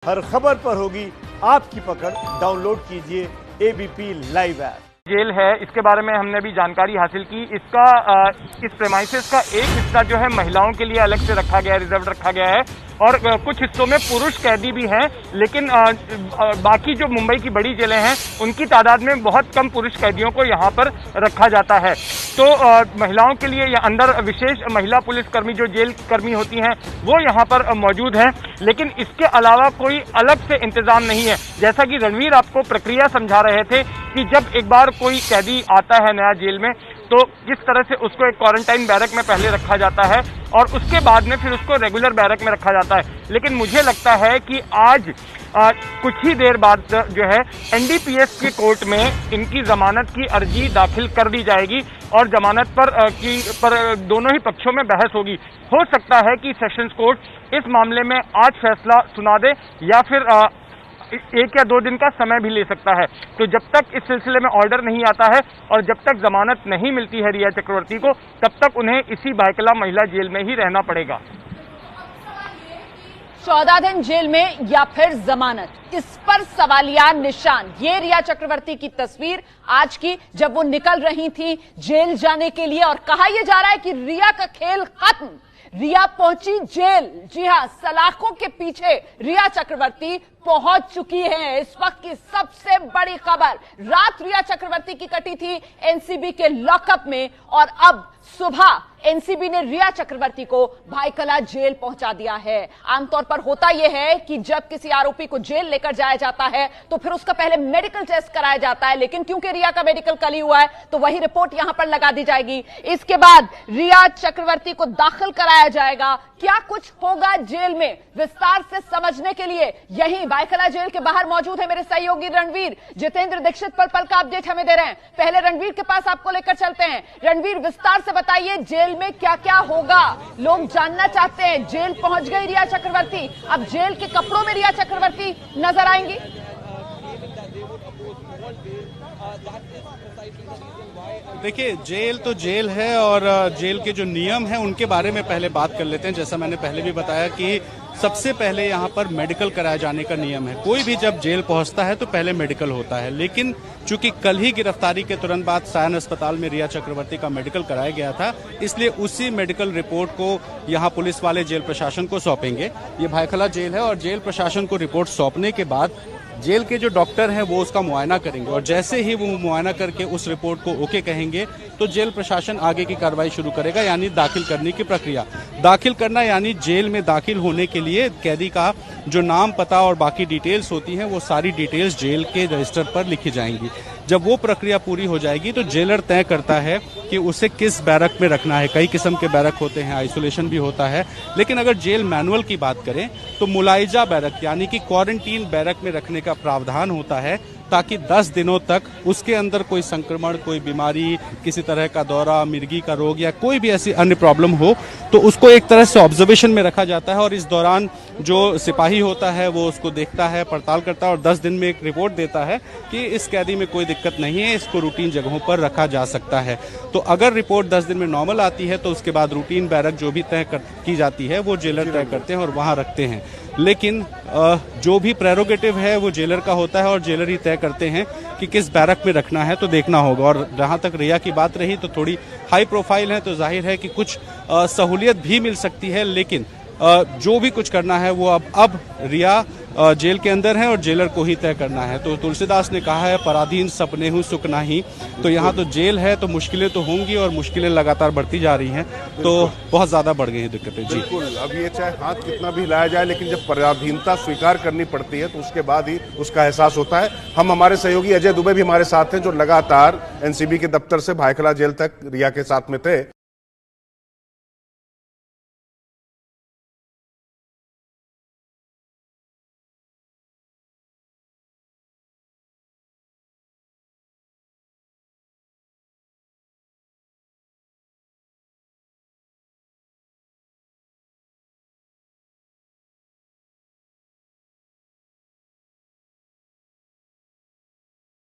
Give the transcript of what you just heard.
हर खबर पर होगी आपकी पकड़। डाउनलोड कीजिए एबीपी लाइव ऐप। जेल है, इसके बारे में हमने भी जानकारी हासिल की। इसका इस प्रेमाइसेस का एक हिस्सा जो है महिलाओं के लिए अलग से रखा गया है, रिजर्व रखा गया है, और कुछ हिस्सों में पुरुष कैदी भी हैं। लेकिन बाकी जो मुंबई की बड़ी जेलें हैं उनकी तादाद में बहुत कम पुरुष कैदियों को यहाँ पर रखा जाता है। तो महिलाओं के लिए या अंदर विशेष महिला पुलिसकर्मी जो जेल कर्मी होती हैं वो यहाँ पर मौजूद हैं, लेकिन इसके अलावा कोई अलग से इंतजाम नहीं है। जैसा कि रणवीर आपको प्रक्रिया समझा रहे थे कि जब एक बार कोई कैदी आता है नया जेल में तो किस तरह से उसको एक क्वारंटाइन बैरक में पहले रखा जाता है और उसके बाद में फिर उसको रेगुलर बैरक में रखा जाता है। लेकिन मुझे लगता है कि आज कुछ ही देर बाद जो है एनडीपीएस की कोर्ट में इनकी जमानत की अर्जी दाखिल कर दी जाएगी और जमानत पर दोनों ही पक्षों में बहस होगी। हो सकता है कि सेशंस कोर्ट इस मामले में आज फैसला सुना दे या फिर 1 या 2 दिन का समय भी ले सकता है। तो जब तक इस सिलसिले में ऑर्डर नहीं आता है और जब तक जमानत नहीं मिलती है रिया चक्रवर्ती को, तब तक उन्हें इसी भायखला महिला जेल में ही रहना पड़ेगा। 14 दिन जेल में या फिर जमानत, इस पर सवालिया निशान। ये रिया चक्रवर्ती की तस्वीर आज की, जब वो निकल रही थी जेल जाने के लिए और कहा यह जा रहा है कि रिया का खेल खत्म, रिया पहुंची जेल। जी हां, सलाखों के पीछे रिया चक्रवर्ती पहुंच चुकी है। इस वक्त की सबसे बड़ी खबर, रात रिया चक्रवर्ती की कटी थी एनसीबी के लॉकअप में और अब सुबह एनसीबी ने रिया चक्रवर्ती को भायखला जेल पहुंचा दिया है। आमतौर पर होता यह है कि जब किसी आरोपी को जेल लेकर जाया जाता है तो फिर उसका पहले मेडिकल टेस्ट कराया जाता है, लेकिन क्योंकि रिया का मेडिकल कल ही हुआ है तो वही रिपोर्ट यहां पर लगा दी जाएगी। इसके बाद रिया चक्रवर्ती को दाखिल कराया जाएगा। क्या कुछ होगा जेल में, विस्तार से समझने के लिए यही भायखला जेल के बाहर मौजूद है मेरे सहयोगी रणवीर। जितेंद्र दीक्षित पल पल का अपडेट हमें दे रहे हैं। पहले रणवीर के पास आपको लेकर चलते हैं। रणवीर, विस्तार से बताइए जेल में क्या क्या होगा। लोग जानना चाहते हैं। जेल पहुंच गई रिया चक्रवर्ती, अब जेल के कपड़ों में रिया चक्रवर्ती नजर आएंगी। देखिए, जेल तो जेल है और जेल के जो नियम हैं उनके बारे में पहले बात कर लेते हैं। जैसा मैंने पहले भी बताया कि सबसे पहले यहाँ पर मेडिकल कराए जाने का नियम है। कोई भी जब जेल पहुंचता है तो पहले मेडिकल होता है, लेकिन चूंकि कल ही गिरफ्तारी के तुरंत बाद सायन अस्पताल में रिया चक्रवर्ती का मेडिकल कराया गया था, इसलिए उसी मेडिकल रिपोर्ट को यहाँ पुलिस वाले जेल प्रशासन को सौंपेंगे। ये भायखला जेल है और जेल प्रशासन को रिपोर्ट सौंपने के बाद जेल के जो डॉक्टर हैं वो उसका मुआयना करेंगे और जैसे ही वो मुआयना करके उस रिपोर्ट को ओके कहेंगे तो जेल प्रशासन आगे की कार्रवाई शुरू करेगा, यानी दाखिल करने की प्रक्रिया। दाखिल करना यानी जेल में दाखिल होने के लिए कैदी का जो नाम, पता और बाकी डिटेल्स होती हैं वो सारी डिटेल्स जेल के रजिस्टर पर लिखी जाएंगी। जब वो प्रक्रिया पूरी हो जाएगी तो जेलर तय करता है कि उसे किस बैरक में रखना है। कई किस्म के बैरक होते हैं, आइसोलेशन भी होता है, लेकिन अगर जेल मैनुअल की बात करें तो मुलाइजा बैरक यानी कि क्वारंटीन बैरक में रखने का प्रावधान होता है, ताकि 10 दिनों तक उसके अंदर कोई संक्रमण, कोई बीमारी, किसी तरह का दौरा, मिर्गी का रोग या कोई भी ऐसी अन्य प्रॉब्लम हो तो उसको एक तरह से ऑब्जर्वेशन में रखा जाता है और इस दौरान जो सिपाही होता है वो उसको देखता है, पड़ताल करता है और 10 दिन में एक रिपोर्ट देता है कि इस कैदी में कोई दिक्कत नहीं है, इसको रूटीन जगहों पर रखा जा सकता है। तो अगर रिपोर्ट 10 दिन में नॉर्मल आती है तो उसके बाद रूटीन बैरक जो भी तय की जाती है वो जेलर तय करते हैं और वहाँ रखते हैं। लेकिन जो भी प्रेरोगेटिव है वो जेलर का होता है और जेलर ही तय करते हैं कि किस बैरक में रखना है, तो देखना होगा। और जहां तक रिया की बात रही तो थोड़ी हाई प्रोफाइल है तो जाहिर है कि कुछ सहूलियत भी मिल सकती है, लेकिन जो भी कुछ करना है वो अब रिया जेल के अंदर है और जेलर को ही तय करना है। तो तुलसीदास ने कहा है, पराधीन सपने हूँ सुख नाही। तो यहाँ तो जेल है तो मुश्किलें तो होंगी और मुश्किलें लगातार बढ़ती जा रही हैं, तो बहुत ज्यादा बढ़ गई हैं दिक्कतें। जी बिल्कुल, अब ये चाहे हाथ कितना भी हिलाया जाए लेकिन जब पराधीनता स्वीकार करनी पड़ती है तो उसके बाद ही उसका एहसास होता है। हम हमारे सहयोगी अजय दुबे भी हमारे साथ हैं जो लगातार एनसीबी के दफ्तर से भायखला जेल तक रिया के साथ में थे।